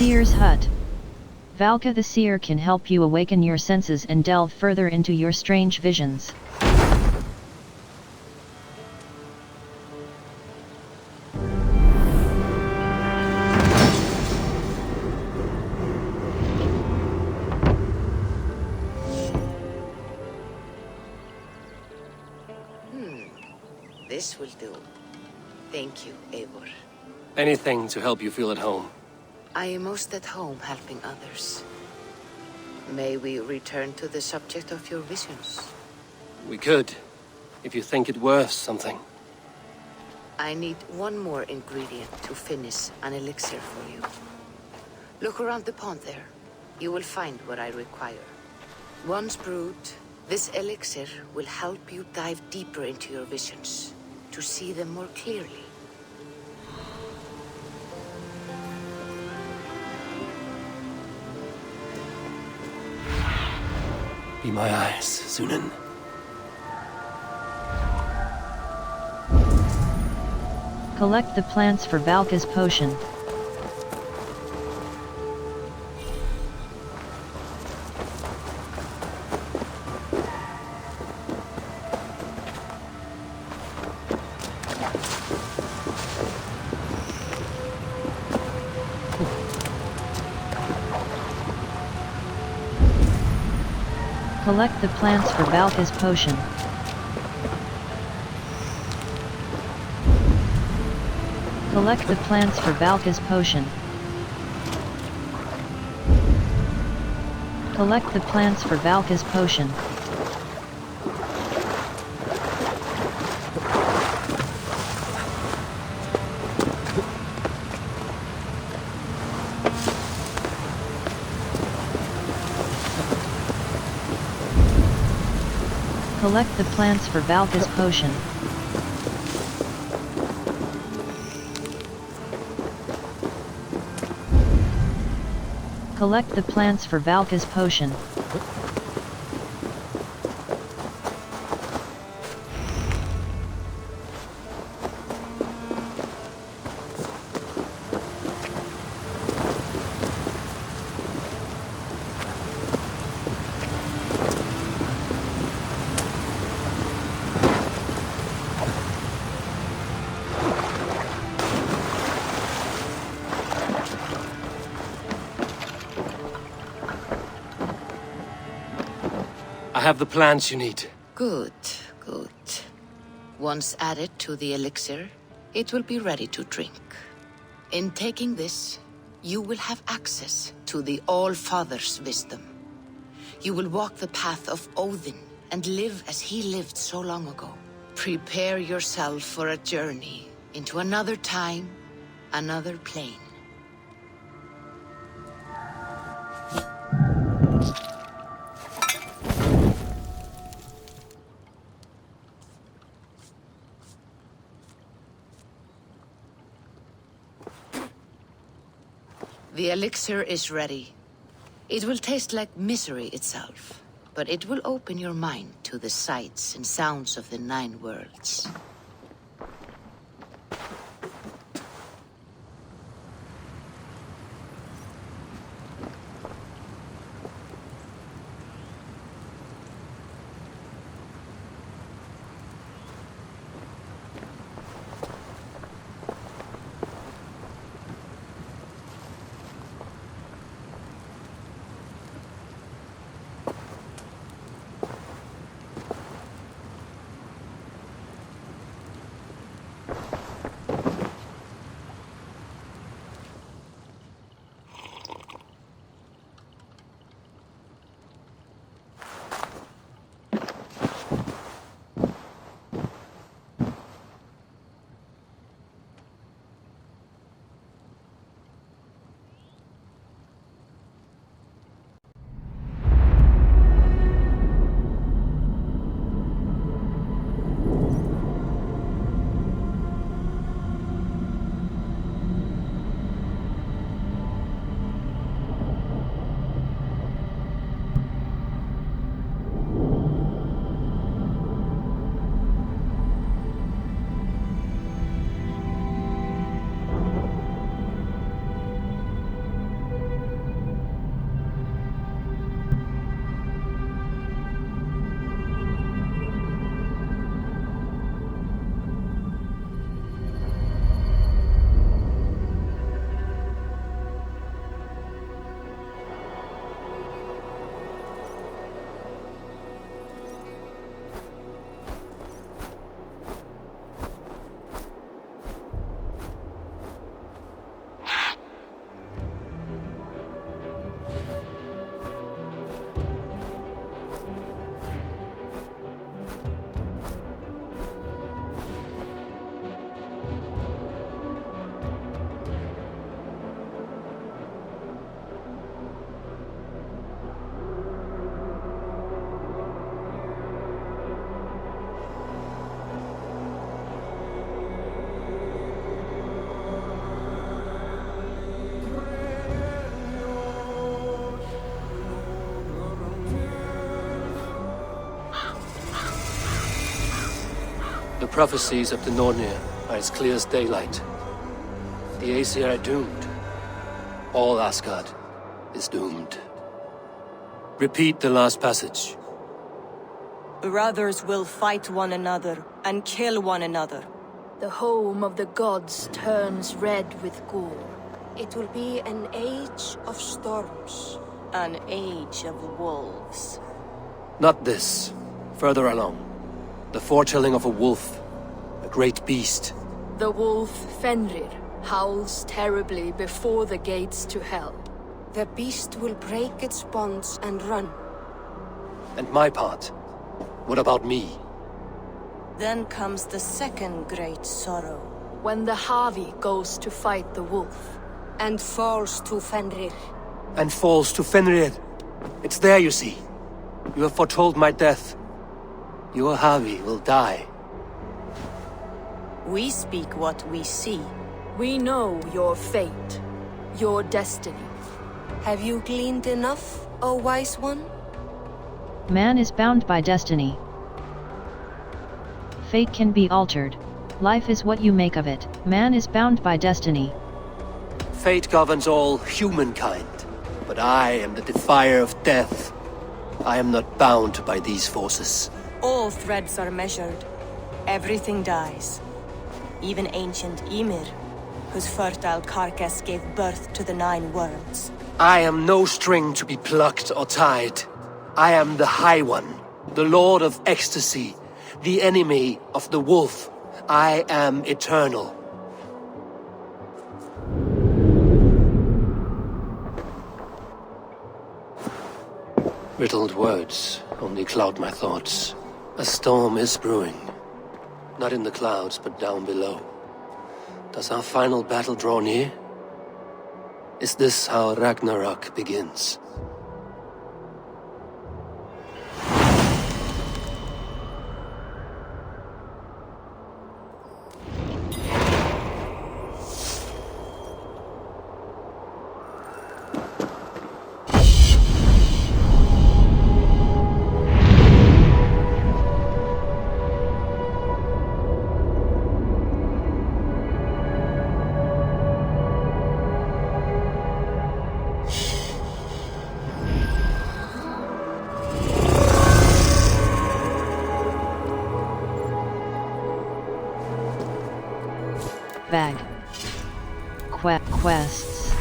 Seer's Hut. Valka the Seer can help you awaken your senses and delve further into your strange visions. This will do. Thank you, Eivor. Anything to help you feel at home. I am most at home helping others. May we return to the subject of your visions? We could, if you think it worth something. I need one more ingredient to finish an elixir for you. Look around the pond there. You will find what I require. Once brewed, this elixir will help you dive deeper into your visions, to see them more clearly. Be my eyes, Sunan. Collect the plants for Valka's potion. Collect the plants for Valka's potion. Collect the plants for Valka's potion. Collect the plants for Valka's potion. Collect the plants for Valka's potion. Collect the plants for Valka's potion. I have the plants you need. Good, good. Once added to the elixir, it will be ready to drink. In taking this, you will have access to the All-Father's wisdom. You will walk the path of Odin and live as he lived so long ago. Prepare yourself for a journey into another time, another plane. The elixir is ready. It will taste like misery itself, but it will open your mind to the sights and sounds of the 9 worlds. prophecies of the Nornir are as clear as daylight. The Aesir are doomed. All Asgard is doomed. Repeat the last passage. Brothers will fight one another and kill one another. The home of the gods turns red with gore. It will be an age of storms. An age of wolves. Not this. Further along. The foretelling of a wolf. A great beast. The wolf Fenrir howls terribly before the gates to hell. The beast will break its bonds and run. And my part? What about me? Then comes the second great sorrow. When the Havi goes to fight the wolf. And falls to Fenrir. And falls to Fenrir. It's there, you see. You have foretold my death. Your Havi will die. We speak what we see. We know your fate. Your destiny. Have you gleaned enough, O wise one? Man is bound by destiny. Fate can be altered. Life is what you make of it. Man is bound by destiny. Fate governs all humankind. But I am the defier of death. I am not bound by these forces. All threads are measured. Everything dies. Even ancient Ymir, whose fertile carcass gave birth to the 9 worlds. I am no string to be plucked or tied. I am the High One, the Lord of Ecstasy, the enemy of the wolf. I am eternal. Riddled words only cloud my thoughts. A storm is brewing. Not in the clouds, but down below. Does our final battle draw near? Is this how Ragnarok begins? Bag. Quests.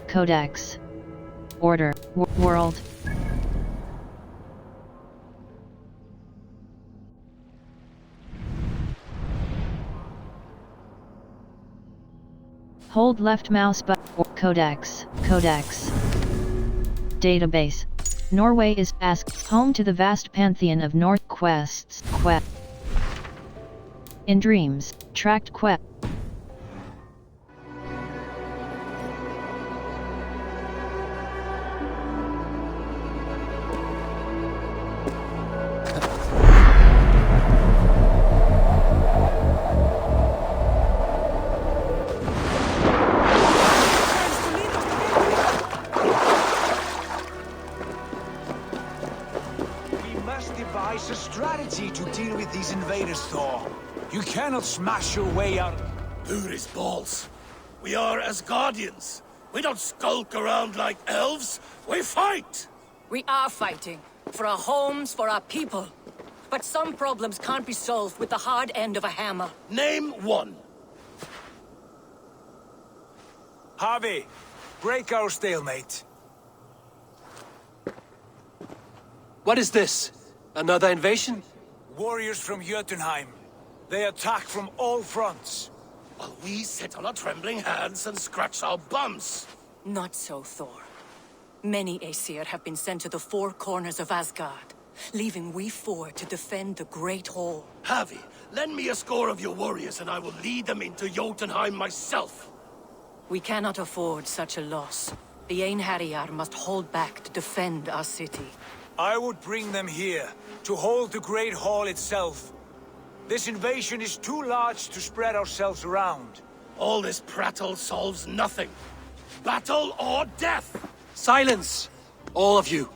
Codex. Order. World. Hold left mouse button. Codex. Database. Norway is home to the vast pantheon of North quests. In dreams, tracked quest. A strategy to deal with these invaders, Thor. You cannot smash your way out. His balls. We are Asgardians. We don't skulk around like elves. We fight! We are fighting. For our homes, for our people. But some problems can't be solved with the hard end of a hammer. Name one. Harvey, break our stalemate. What is this? Another invasion? Warriors from Jotunheim. They attack from all fronts. While we sit on our trembling hands and scratch our bums. Not so, Thor. Many Aesir have been sent to the 4 corners of Asgard, leaving we 4 to defend the Great Hall. Havi, lend me a score of your warriors and I will lead them into Jotunheim myself. We cannot afford such a loss. The Einherjar must hold back to defend our city. I would bring them here, to hold the Great Hall itself. This invasion is too large to spread ourselves around. All this prattle solves nothing. Battle or death! Silence! All of you.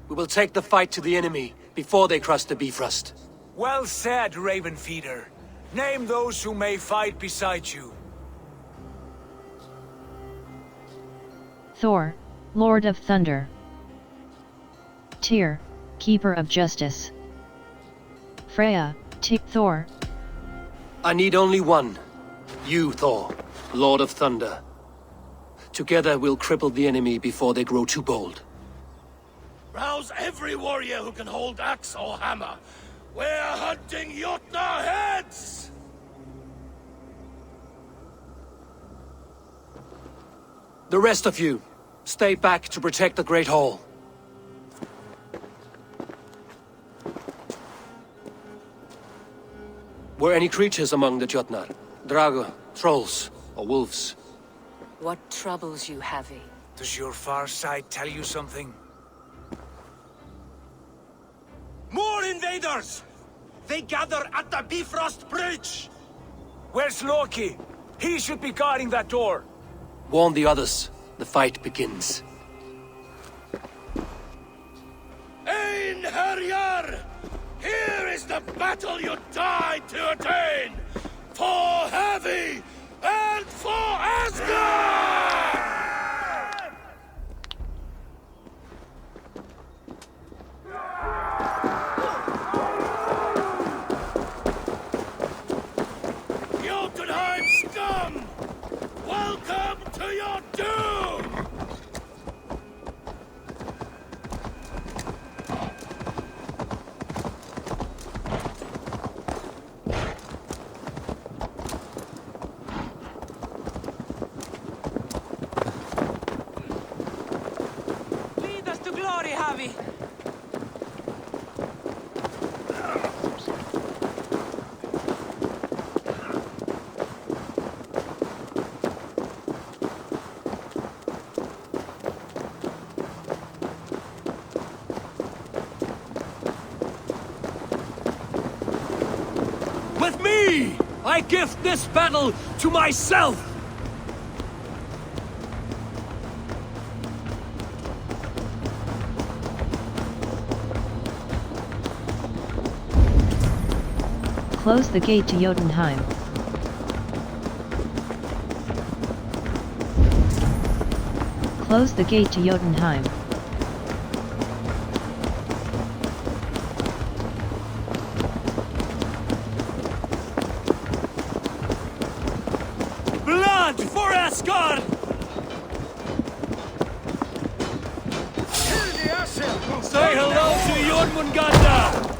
We will take the fight to the enemy before they cross the Bifrost. Well said, Ravenfeeder. Name those who may fight beside you. Thor, Lord of Thunder. Tyr, Keeper of Justice. Freya, Thor. I need only one. You, Thor, Lord of Thunder. Together we'll cripple the enemy before they grow too bold. Rouse every warrior who can hold axe or hammer. We're hunting Jotnar heads! The rest of you, stay back to protect the Great Hall. Were any creatures among the Jotnar? Drago, trolls, or wolves? What troubles you, Havi? Does your far side tell you something? More invaders! They gather at the Bifrost Bridge! Where's Loki? He should be guarding that door. Warn the others. The fight begins. Einherjar! Here is the battle you died to attain! For Havi and for Asgard! Jotunheim scum! Welcome to your doom! Lead us to glory, Havi! With me! I gift this battle to myself! Close the gate to Jotunheim. Close the gate to Jotunheim. Blood for Asgard! Say hello to Jormungandr!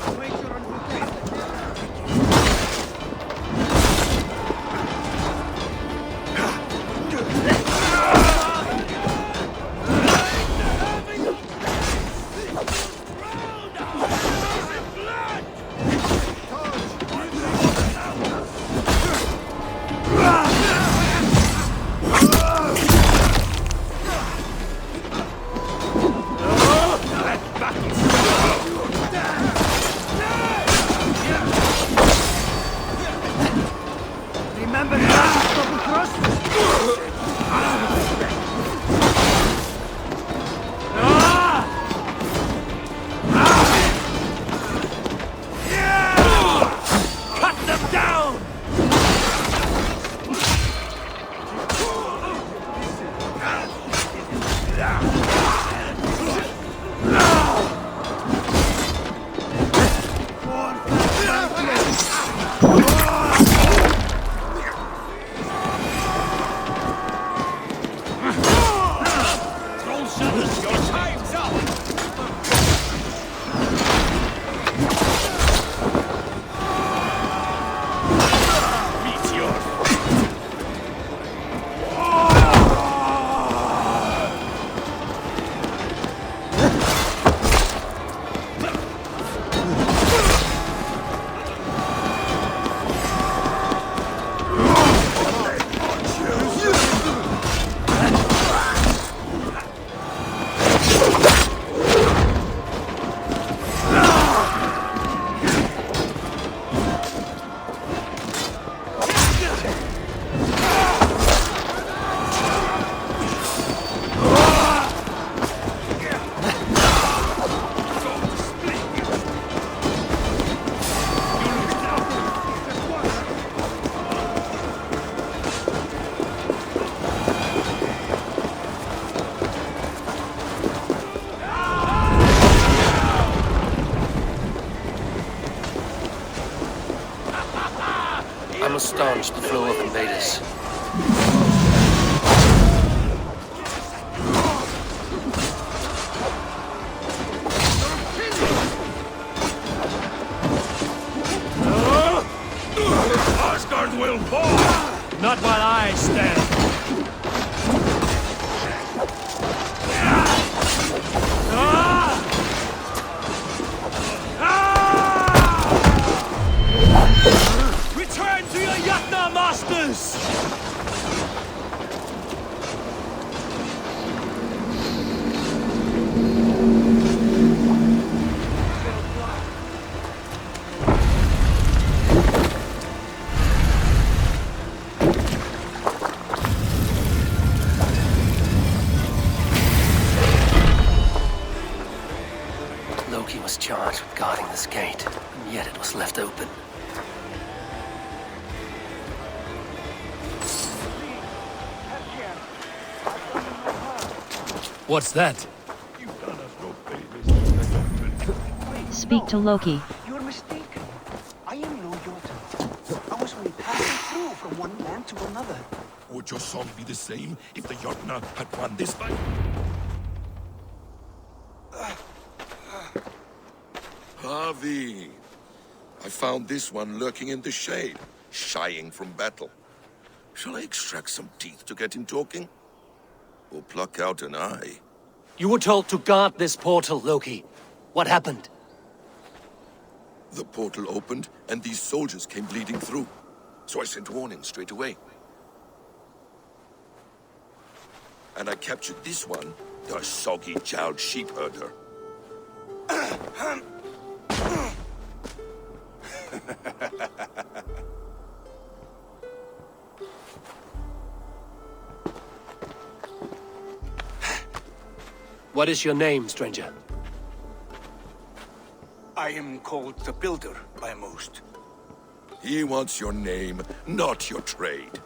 will staunch the flow of invaders. Asgard will fall! Not while I stand. Return to your Jotnar masters! Loki was charged with guarding this gate, and yet it was left open. What's that? Speak to Loki. You're mistaken. I am no Jotun. I was only passing through from one land to another. Would your song be the same if the Jotnar had won this fight? Harvey! I found this one lurking in the shade, shying from battle. Shall I extract some teeth to get him talking? Or pluck out an eye? You were told to guard this portal, Loki. What happened? The portal opened, and these soldiers came bleeding through. So I sent warning straight away. And I captured this one, the soggy-jowled sheep herder. What is your name, stranger? I am called the Builder by most. He wants your name, not your trade.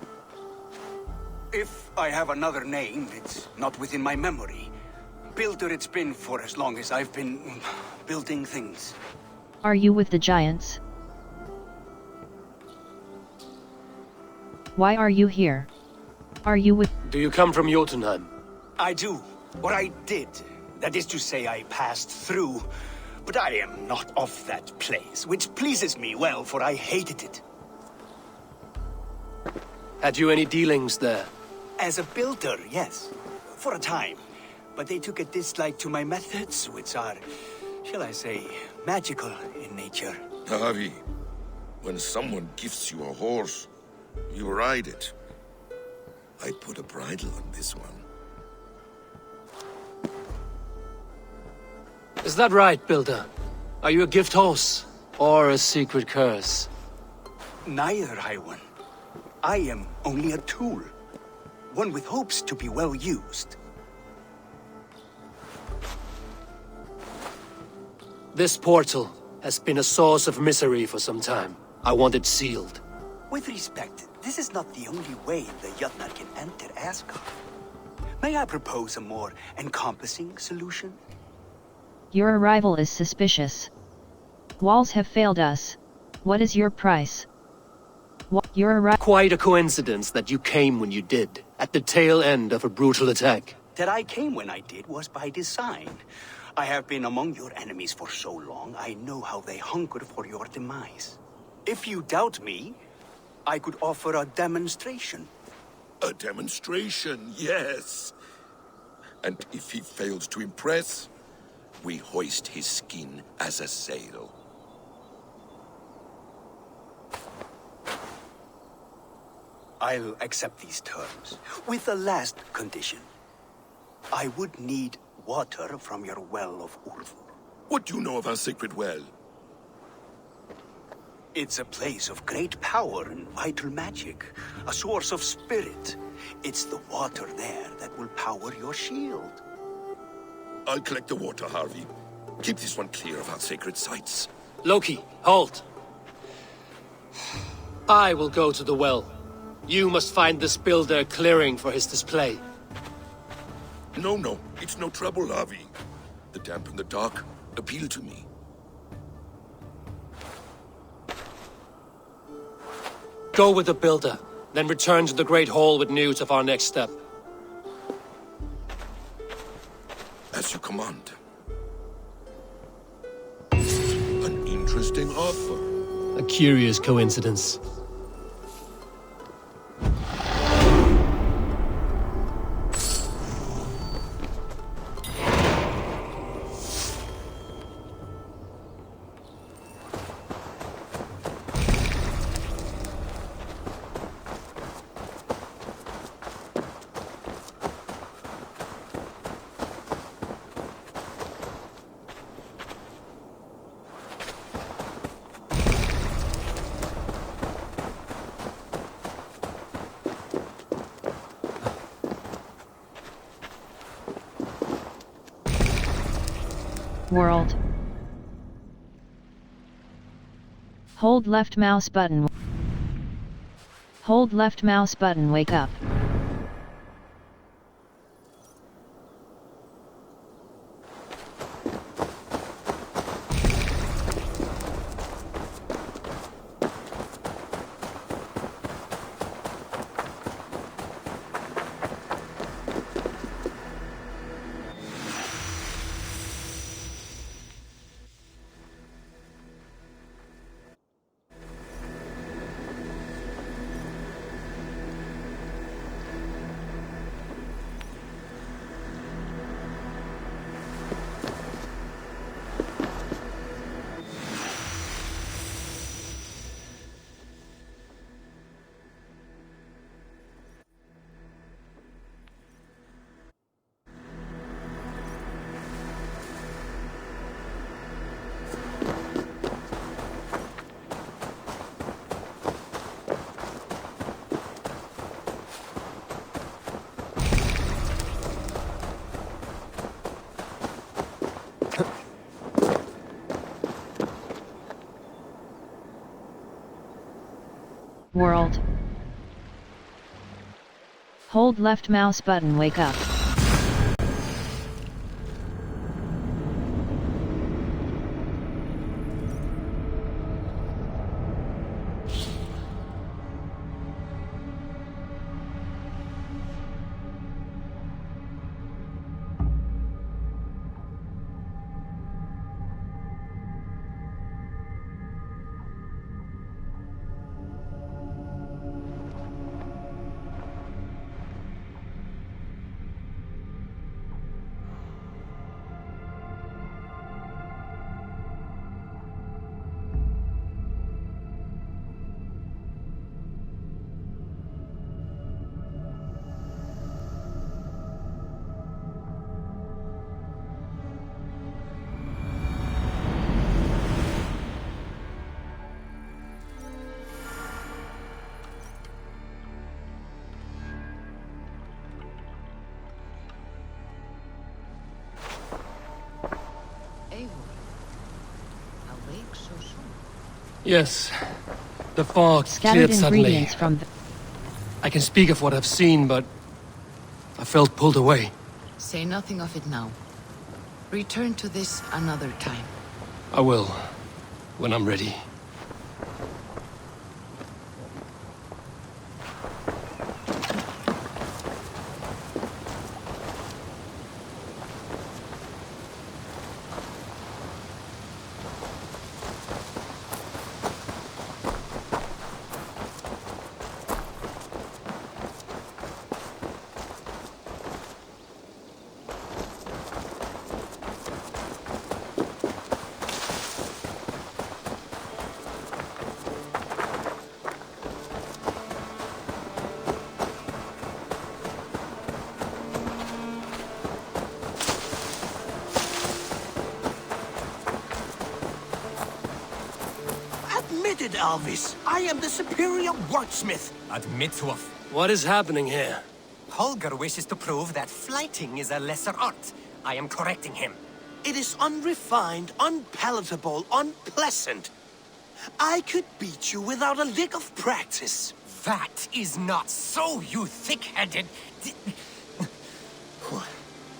If I have another name, it's not within my memory. Builder it's been for as long as I've been building things. Are you with the giants? Why are you here? Are you with... Do you come from Jotunheim? I do. Or I did. That is to say, I passed through. But I am not of that place, which pleases me well, for I hated it. Had you any dealings there? As a builder, yes. For a time. But they took a dislike to my methods, which are, shall I say, magical in nature. Harvey, when someone gifts you a horse, you ride it. I put a bridle on this one. Is that right, Builder? Are you a gift horse? Or a secret curse? Neither, Highone. I am only a tool. One with hopes to be well used. This portal has been a source of misery for some time. I want it sealed. With respect, this is not the only way the Jotnar can enter Asgard. May I propose a more encompassing solution? Your arrival is suspicious. Walls have failed us. What is your price? Quite a coincidence that you came when you did, at the tail end of a brutal attack. That I came when I did was by design. I have been among your enemies for so long, I know how they hunger for your demise. If you doubt me, I could offer a demonstration. A demonstration, yes. And if he fails to impress, we hoist his skin as a sail. I'll accept these terms, with the last condition. I would need water from your well of Ulfur. What do you know of our sacred well? It's a place of great power and vital magic, a source of spirit. It's the water there that will power your shield. I'll collect the water, Harvey. Keep this one clear of our sacred sites. Loki, halt! I will go to the well. You must find this builder clearing for his display. No, it's no trouble, Harvey. The damp and the dark appeal to me. Go with the builder, then return to the Great Hall with news of our next step. As you command. An interesting offer. A curious coincidence. World. Hold left mouse button. Hold left mouse button, wake up. World. Hold left mouse button, wake up. Eivor, awake so soon? Yes. The fog Scattered cleared suddenly. ingredients from the... I can speak of what I've seen, but I felt pulled away. Say nothing of it now. Return to this another time. I will, when I'm ready. Admitted, Alvis. I am the superior wordsmith. Admit to a... What is happening here? Holger wishes to prove that flighting is a lesser art. I am correcting him. It is unrefined, unpalatable, unpleasant. I could beat you without a lick of practice. That is not so, you thick-headed...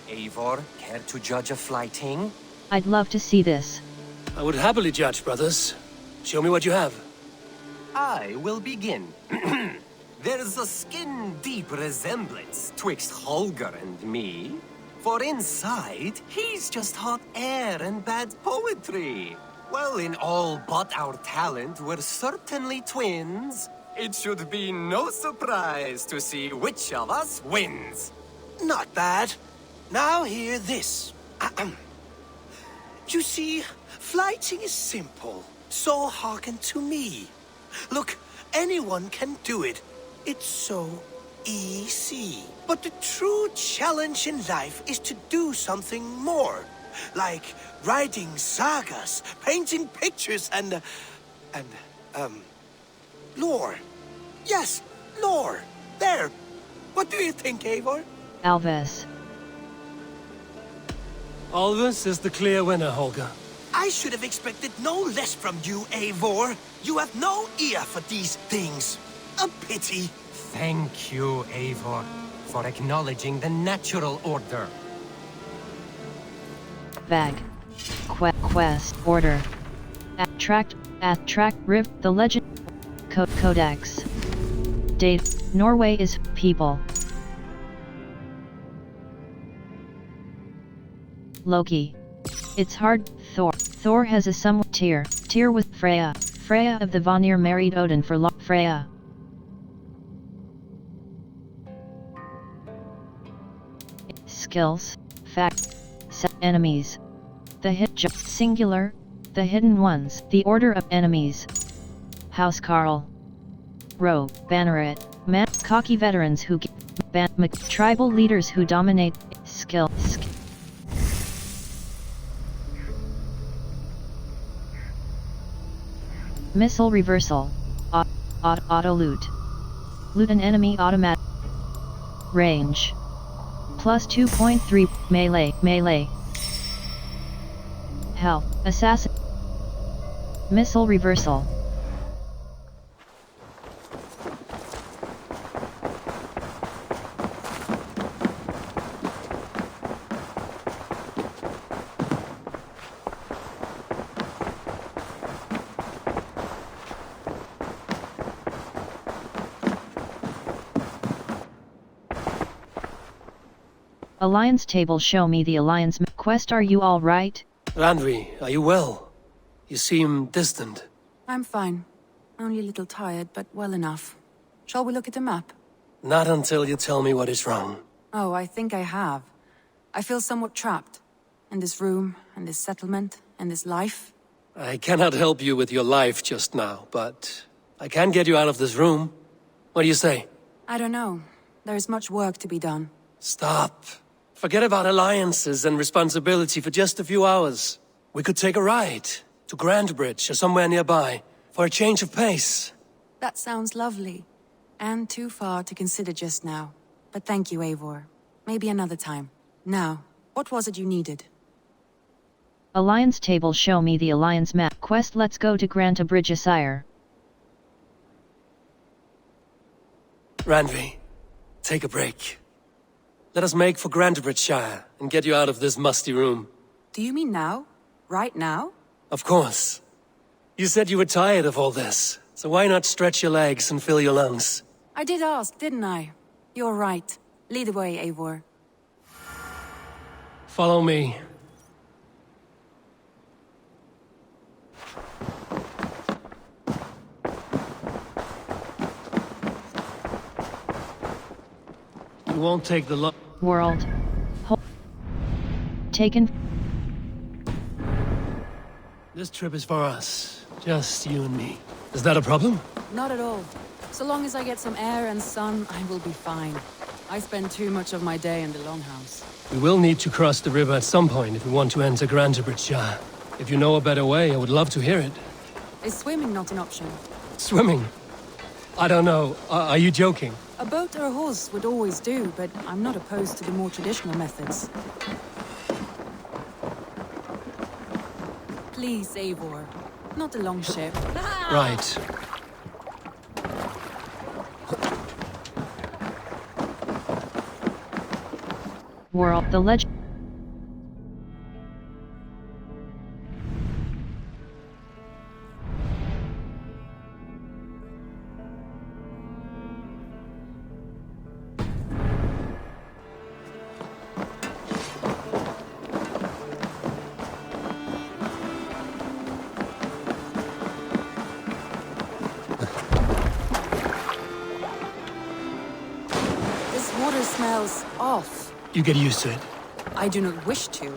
Eivor, care to judge a flighting? I'd love to see this. I would happily judge, brothers. Show me what you have. I will begin. There's a skin-deep resemblance twixt Holger and me. For inside, he's just hot air and bad poetry. Well, in all but our talent, we're certainly twins. It should be no surprise to see which of us wins. Not bad. Now hear this. You see, flighting is simple, so hearken to me. Look, anyone can do it. It's so easy. But the true challenge in life is to do something more. Like writing sagas, painting pictures, and lore. Yes, lore. There. What do you think, Eivor? Alves. Alvis is the clear winner, Holger. I should have expected no less from you, Eivor. You have no ear for these things. A pity. Thank you, Eivor, for acknowledging the natural order. Vag. Quest. Order. Attract. Rip. The legend. Codex. Date. Norway is people. Loki. It's hard. Thor. Thor has a somewhat Tyr with Freya. Freya of the Vanir married Odin for Freya. Skills. Fact. Enemies. The singular. The hidden ones. The order of enemies. House Carl. Rogue. Banneret. Cocky veterans who tribal leaders who dominate. Skill. Missile reversal. Auto loot. Loot an enemy automatic. Range. Plus 2.3 melee. Health. Assassin. Missile reversal. Alliance table, show me the alliance quest. Are you all right? Randvi, are you well? You seem distant. I'm fine. Only a little tired, but well enough. Shall we look at the map? Not until you tell me what is wrong. Oh, I think I have. I feel somewhat trapped. In this room, and this settlement, and this life. I cannot help you with your life just now, but I can get you out of this room. What do you say? I don't know. There is much work to be done. Stop. Forget about alliances and responsibility for just a few hours. We could take a ride to Grandbridge or somewhere nearby for a change of pace. That sounds lovely. And too far to consider just now. But thank you, Eivor. Maybe another time. Now, what was it you needed? Alliance table, show me the alliance map quest. Let's go to Grantebridge, sire. Randvi, take a break. Let us make for Grantebridgeshire and get you out of this musty room. Do you mean now? Right now? Of course. You said you were tired of all this, so why not stretch your legs and fill your lungs? I did ask, didn't I? You're right. Lead the way, Eivor. Follow me. You won't take the world. Taken. This trip is for us. Just you and me. Is that a problem? Not at all. So long as I get some air and sun, I will be fine. I spend too much of my day in the Longhouse. We will need to cross the river at some point if we want to enter Grantebridgeshire. If you know a better way, I would love to hear it. Is swimming not an option? Swimming? I don't know. Are you joking? A boat or a horse would always do, but I'm not opposed to the more traditional methods. Please, Eivor. Not a long ship. Right. World, the legend. smells off. You get used to it. I do not wish to.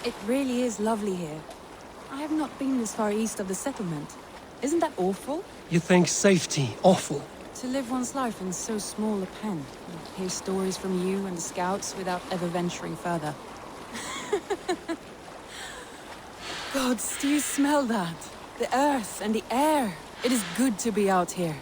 It really is lovely here. I have not been this far east of the settlement. Isn't that awful? You think safety awful? To live one's life in so small a pen, and hear stories from you and the scouts without ever venturing further. Gods, do you smell that? The earth and the air. It is good to be out here.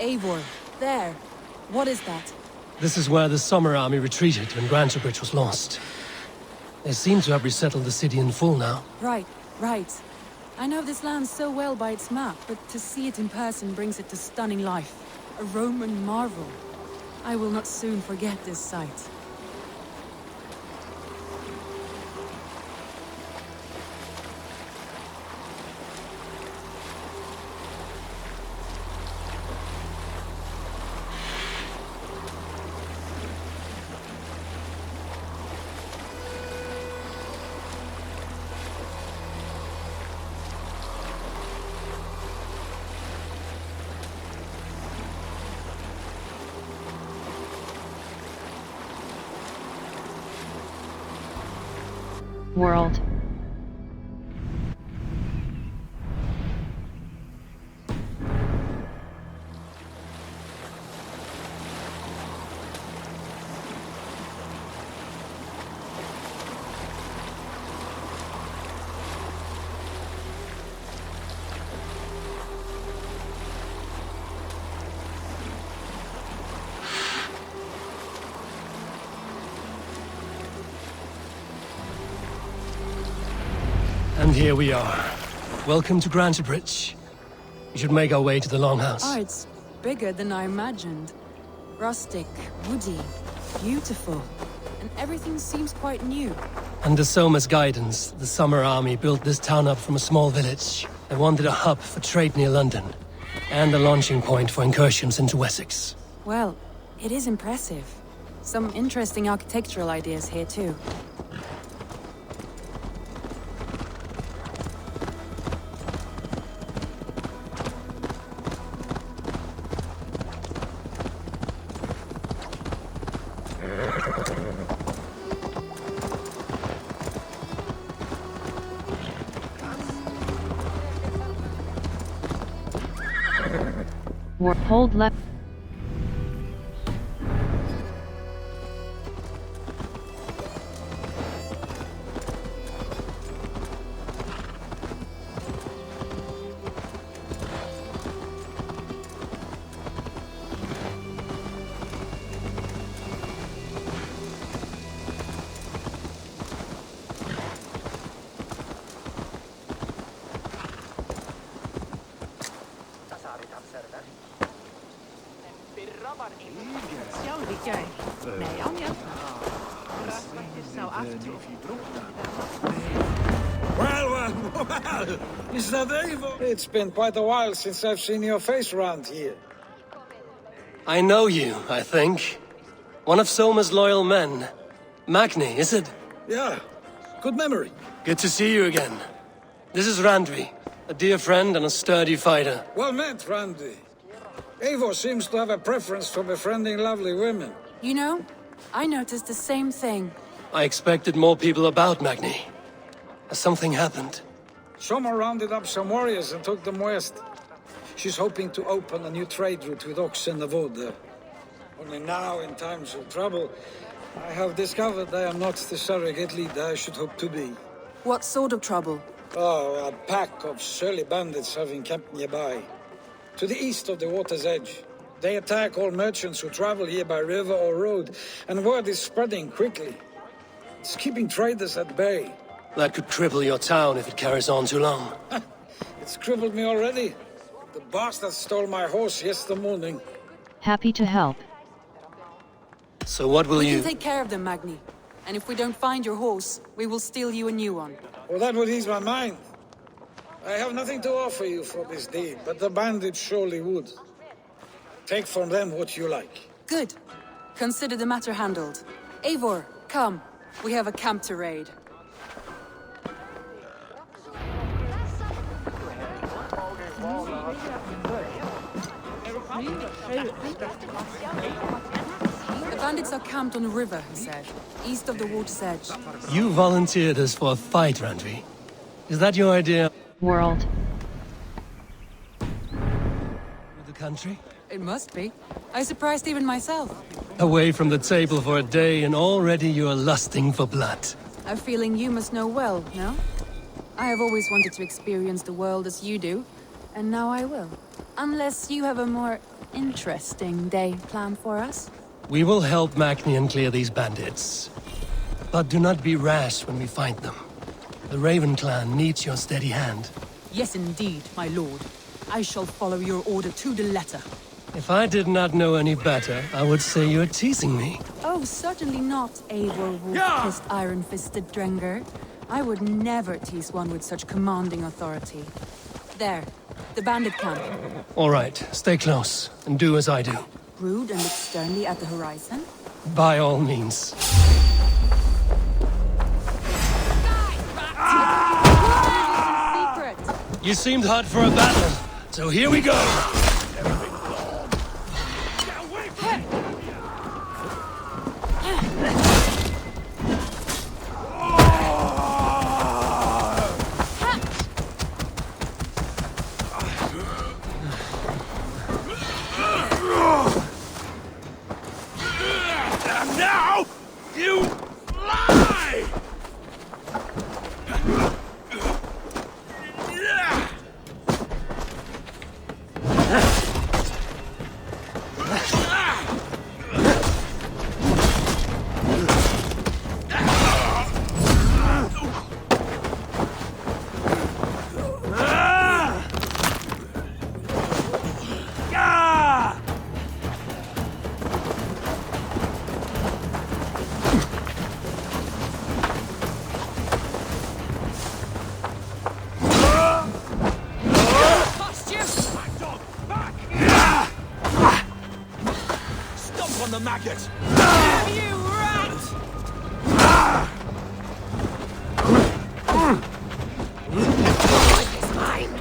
Eivor, there. What is that? This is where the Summer Army retreated when Grantebridge was lost. They seem to have resettled the city in full now. Right. I know this land so well by its map, but to see it in person brings it to stunning life. A Roman marvel. I will not soon forget this sight. World. And here we are. Welcome to Grantebridge. We should make our way to the Longhouse. Oh, it's bigger than I imagined. Rustic, woody, beautiful. And everything seems quite new. Under Soma's guidance, the Summer Army built this town up from a small village. They wanted a hub for trade near London, and a launching point for incursions into Wessex. Well, it is impressive. Some interesting architectural ideas here too. Hold left. Well, is that Eivor? It's been quite a while since I've seen your face around here. I know you, I think. One of Soma's loyal men. Magni, is it? Yeah, good memory. Good to see you again. This is Randvi, a dear friend and a sturdy fighter. Well met, Randy. Eivor seems to have a preference for befriending lovely women. You know, I noticed the same thing. I expected more people about Magni. Has something happened? Soma rounded up some warriors and took them west. She's hoping to open a new trade route with Ox and the Wood there. Only now, in times of trouble, I have discovered I am not the surrogate leader I should hope to be. What sort of trouble? Oh, a pack of surly bandits have encamped nearby. To the east of the water's edge. They attack all merchants who travel here by river or road, and word is spreading quickly. It's keeping traders at bay. That could cripple your town if it carries on too long. It's crippled me already. The bastard stole my horse yesterday morning. Happy to help. So what will We you... can take care of them, Magni. And if we don't find your horse, we will steal you a new one. Well, that would ease my mind. I have nothing to offer you for this deed, but the bandits surely would. Take from them what you like. Good. Consider the matter handled. Eivor, come. We have a camp to raid. The bandits are camped on the river, he said, east of the water's edge. You volunteered us for a fight, Randvi. Is that your idea? World. The country? It must be. I surprised even myself. Away from the table for a day and already you are lusting for blood. A feeling you must know well, no? I have always wanted to experience the world as you do, and now I will. Unless you have a more interesting day planned for us? We will help Magnian clear these bandits. But do not be rash when we find them. The Raven clan needs your steady hand. Yes, indeed, my lord. I shall follow your order to the letter. If I did not know any better, I would say you're teasing me. Oh, certainly not, Eivor wolf-kissed iron-fisted Drenger. I would never tease one with such commanding authority. There, the bandit camp. All right, stay close, and do as I do. Brood and look sternly at the horizon? By all means. Secret! You seemed hot for a battle, so here we go! Now, you lie! Stomp on the maggot! You rat! It's mine!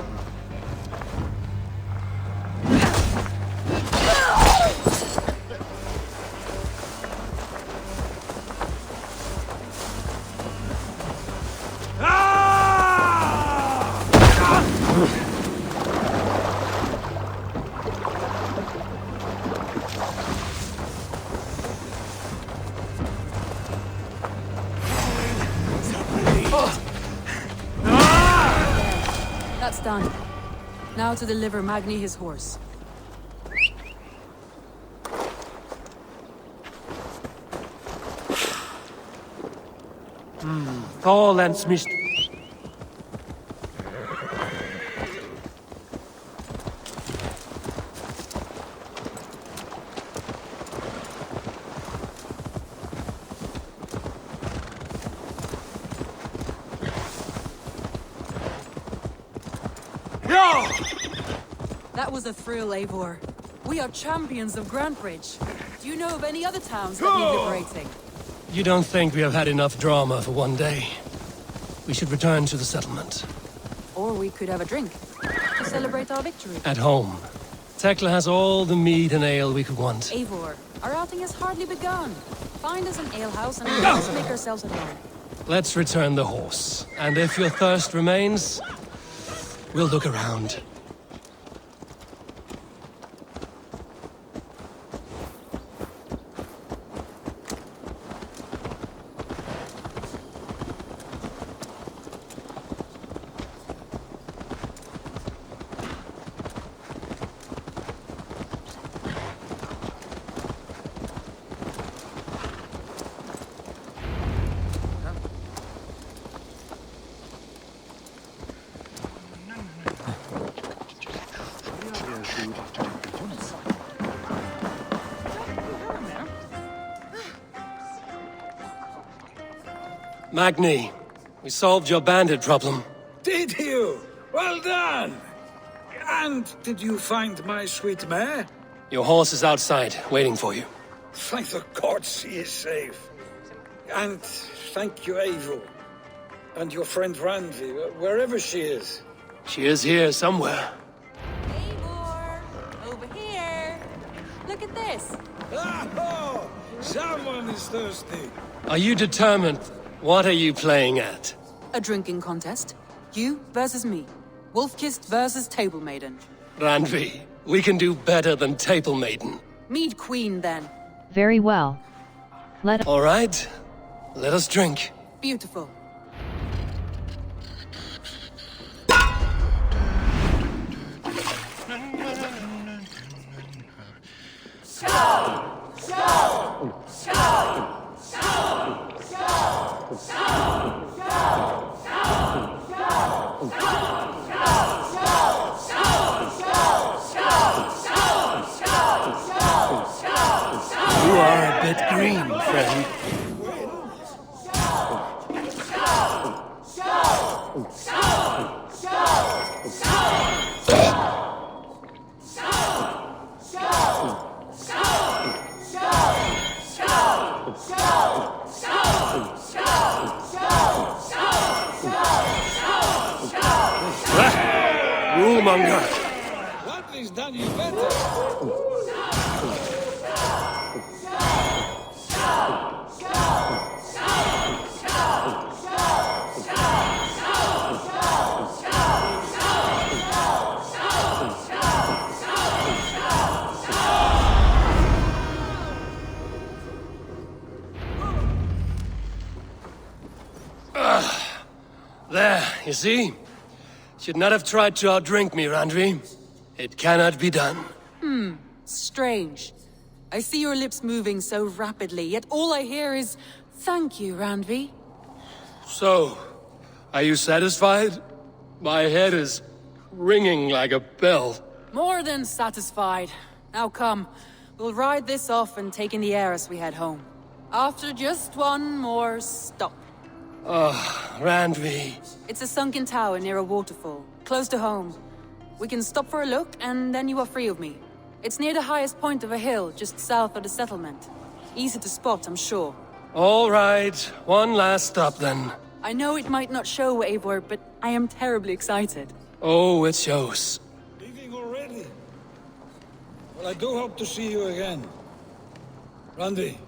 That's done. Now to deliver Magni his horse. Fall and smished. That was a thrill, Eivor. We are champions of Grantbridge. Do you know of any other towns that need liberating? You don't think we have had enough drama for one day? We should return to the settlement. Or we could have a drink to celebrate our victory. At home. Tekla has all the mead and ale we could want. Eivor, our outing has hardly begun. Find us an alehouse and let's make ourselves at home. Let's return the horse. And if your thirst remains, we'll look around. Magni, we solved your bandit problem. Did you? Well done! And did you find my sweet mare? Your horse is outside, waiting for you. Thank the gods he is safe. And thank you, Eivor. And your friend Randi, wherever she is. She is here somewhere. Eivor! Over here! Look at this! Oh! Someone is thirsty. Are you determined? What are you playing at? A drinking contest. You versus me. Wolf-kissed versus Table Maiden. Randvi, we can do better than Table Maiden. Mead Queen, then. Very well. All right. Let us drink. Beautiful. You are a bit green, friend. Rulemonger. What is done you better? There, you see? Should not have tried to outdrink me, Randvi. It cannot be done. Strange. I see your lips moving so rapidly, yet all I hear is, "Thank you, Randvi." So, are you satisfied? My head is ringing like a bell. More than satisfied. Now come, we'll ride this off and take in the air as we head home. After just one more stop. Randvi. It's a sunken tower near a waterfall, close to home. We can stop for a look, and then you are free of me. It's near the highest point of a hill, just south of the settlement. Easy to spot, I'm sure. All right, one last stop then. I know it might not show, Eivor, but I am terribly excited. Oh, it shows. Leaving already? Well, I do hope to see you again. Randi,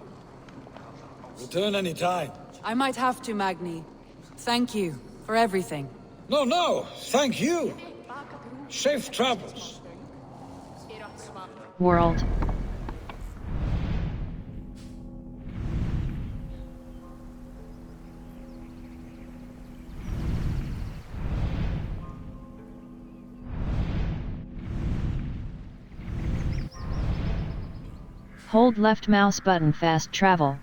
return any time. I might have to, Magni. Thank you for everything. No, thank you. Safe travels. World. Hold left mouse button fast travel.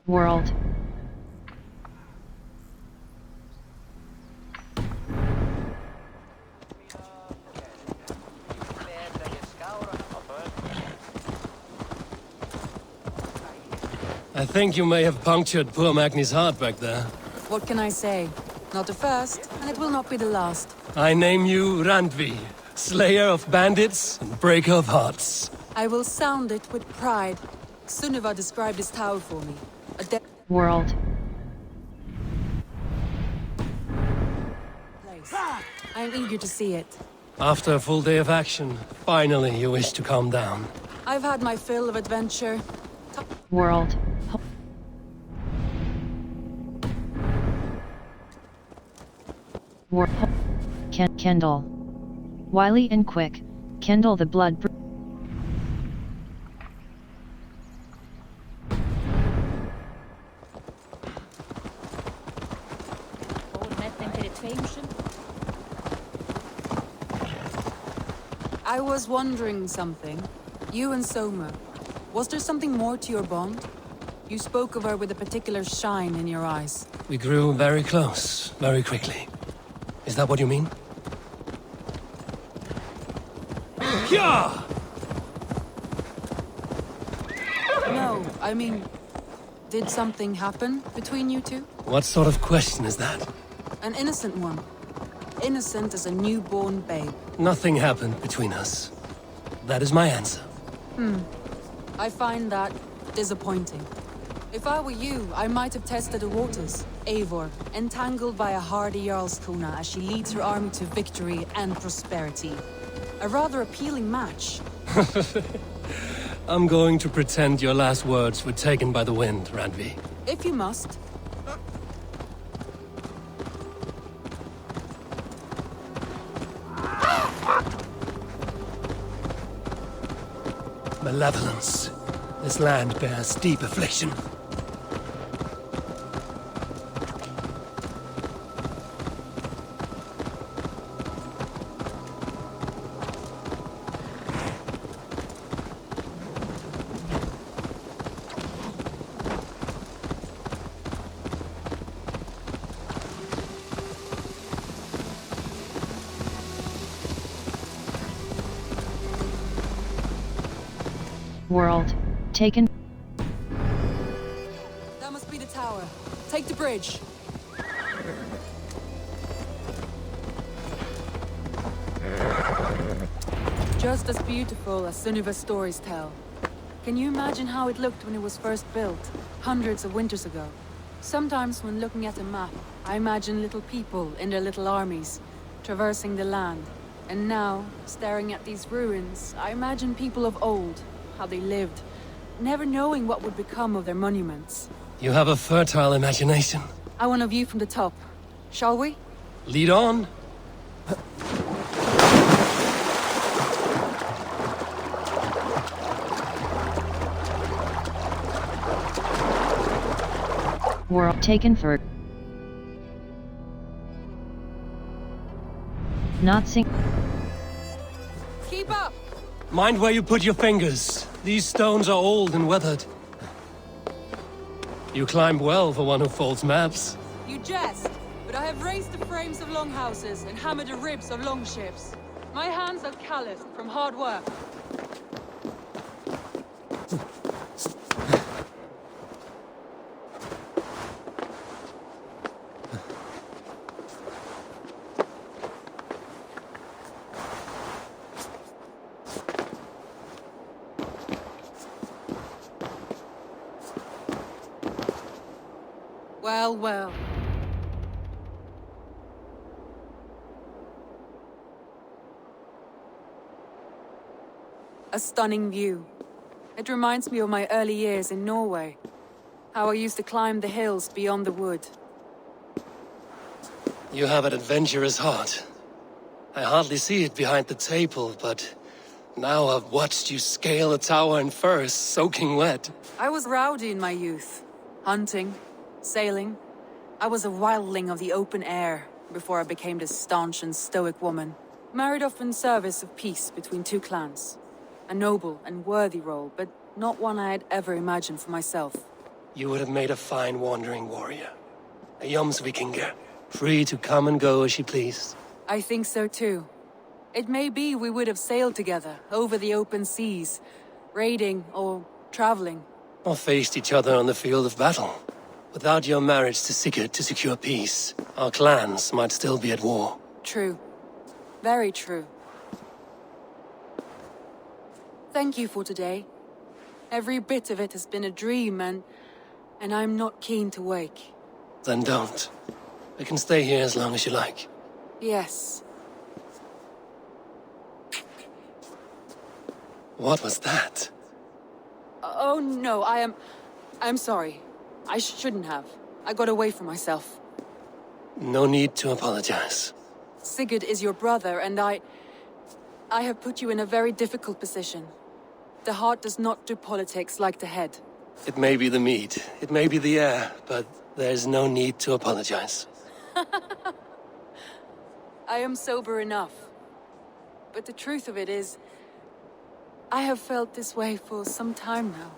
World. I think you may have punctured poor Magni's heart back there. What can I say? Not the first, and it will not be the last. I name you Randvi, slayer of bandits and breaker of hearts. I will sound it with pride. Sunniva described this tower for me. World. Place. I am eager to see it. After a full day of action, finally you wish to calm down. I've had my fill of adventure. World. Kendall. Wily and quick, Kendall the blood. I was wondering something. You and Soma. Was there something more to your bond? You spoke of her with a particular shine in your eyes. We grew very close, very quickly. Is that what you mean? Yeah! No, I mean... Did something happen between you two? What sort of question is that? An innocent one. Innocent as a newborn babe. Nothing happened between us. That is my answer. I find that disappointing. If I were you, I might have tested the waters. Eivor, entangled by a hardy Jarlskona as she leads her army to victory and prosperity. A rather appealing match. I'm going to pretend your last words were taken by the wind, Randvi. If you must. Malevolence. This land bears deep affliction. World. Taken. That must be the tower. Take the bridge. Just as beautiful as Sunniva's stories tell. Can you imagine how it looked when it was first built, hundreds of winters ago? Sometimes when looking at a map, I imagine little people in their little armies, traversing the land. And now, staring at these ruins, I imagine people of old, how they lived, never knowing what would become of their monuments. You have a fertile imagination. I want a view from the top. Shall we? Lead on. World taken for. Not sink. Keep up! Mind where you put your fingers. These stones are old and weathered. You climb well for one who folds maps. You jest, but I have raised the frames of longhouses and hammered the ribs of longships. My hands are calloused from hard work. Well, well. A stunning view. It reminds me of my early years in Norway. How I used to climb the hills beyond the wood. You have an adventurous heart. I hardly see it behind the table, but now I've watched you scale a tower in furs, soaking wet. I was rowdy in my youth. Hunting, sailing. I was a wildling of the open air before I became this staunch and stoic woman. Married off in service of peace between two clans. A noble and worthy role, but not one I had ever imagined for myself. You would have made a fine wandering warrior. A Jomsvikinger, free to come and go as she pleased. I think so too. It may be we would have sailed together, over the open seas, raiding or traveling. Or faced each other on the field of battle. Without your marriage to Sigurd to secure peace, our clans might still be at war. True. Very true. Thank you for today. Every bit of it has been a dream, and I'm not keen to wake. Then don't. We can stay here as long as you like. Yes. What was that? Oh no, I'm sorry. I shouldn't have. I got away from myself. No need to apologize. Sigurd is your brother, and I have put you in a very difficult position. The heart does not do politics like the head. It may be the meat, it may be the air, but there's no need to apologize. I am sober enough. But the truth of it is, I have felt this way for some time now.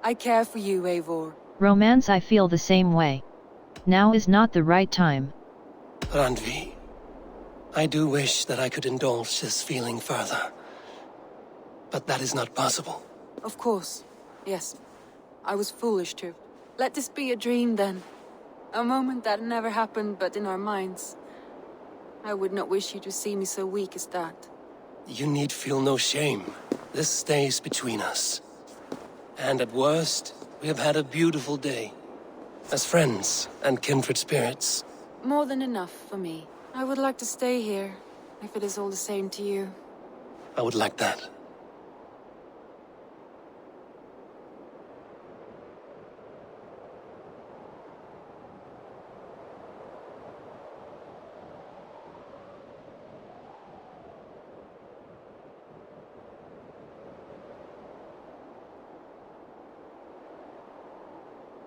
I care for you, Eivor. Romance, I feel the same way. Now is not the right time. Randvi, I do wish that I could indulge this feeling further. But that is not possible. Of course. Yes. I was foolish to. Let this be a dream then. A moment that never happened but in our minds. I would not wish you to see me so weak as that. You need feel no shame. This stays between us. And at worst, we have had a beautiful day. As friends and kindred spirits. More than enough for me. I would like to stay here, if it is all the same to you. I would like that.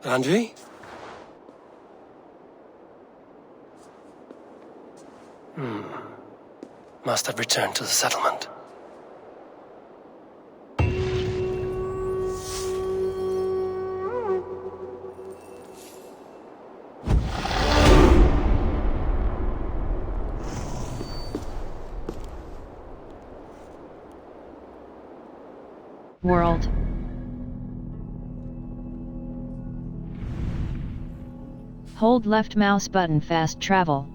Randvi? Must have returned to the settlement. World. Hold left mouse button, fast travel.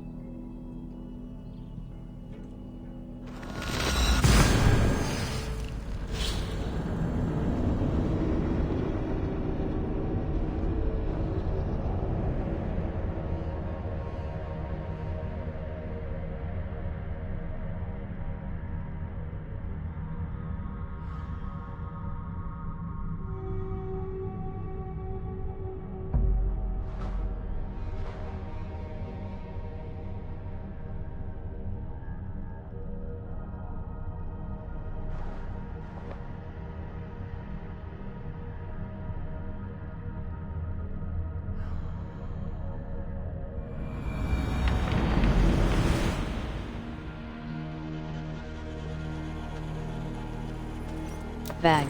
Bag.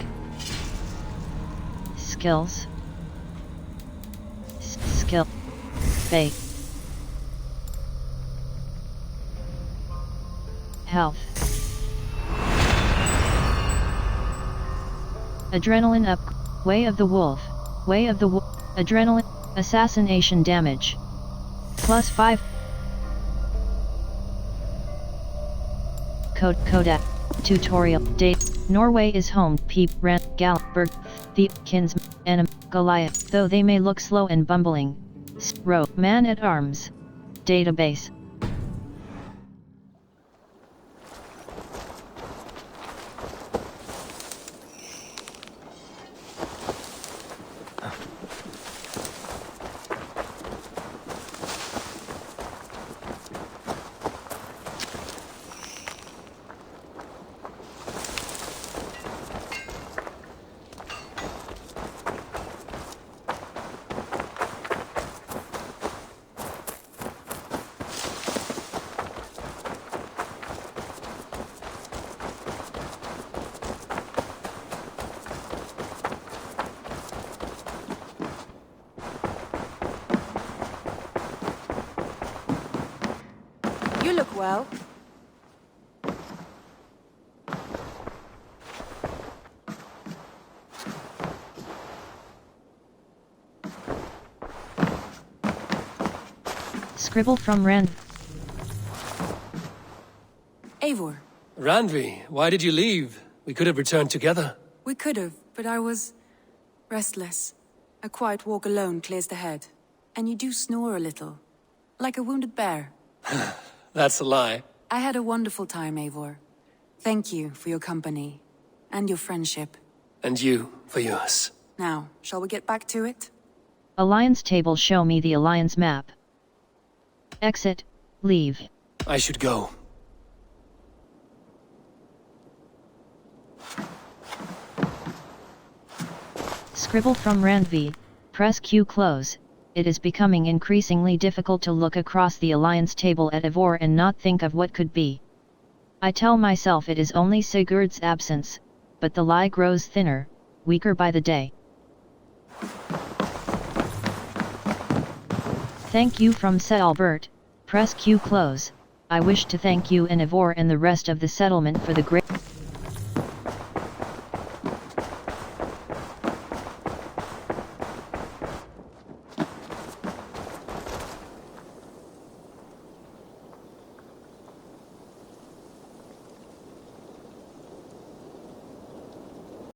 Skills. Skill. Faith. Health. Adrenaline up. Way of the Wolf. Way of the Wolf. Adrenaline. Assassination damage. +5. Kodak. Tutorial. Date. Norway is home. Peep. Rent. Galberg. The Kinsman. Enemy. Goliath. Though they may look slow and bumbling. Row. Man at Arms. Database. Well? Scribble from Rand. Eivor. Randvi, why did you leave? We could have returned together. We could have, but I was... restless. A quiet walk alone clears the head. And you do snore a little. Like a wounded bear. That's a lie. I had a wonderful time, Eivor. Thank you for your company. And your friendship. And you for yours. Now, shall we get back to it? Alliance table, show me the Alliance map. Exit, leave. I should go. Scribble from Randvi, press Q close. It is becoming increasingly difficult to look across the Alliance table at Eivor and not think of what could be. I tell myself it is only Sigurd's absence, but the lie grows thinner, weaker by the day. Thank you from Sir Albert, press Q close. I wish to thank you and Eivor and the rest of the settlement for the great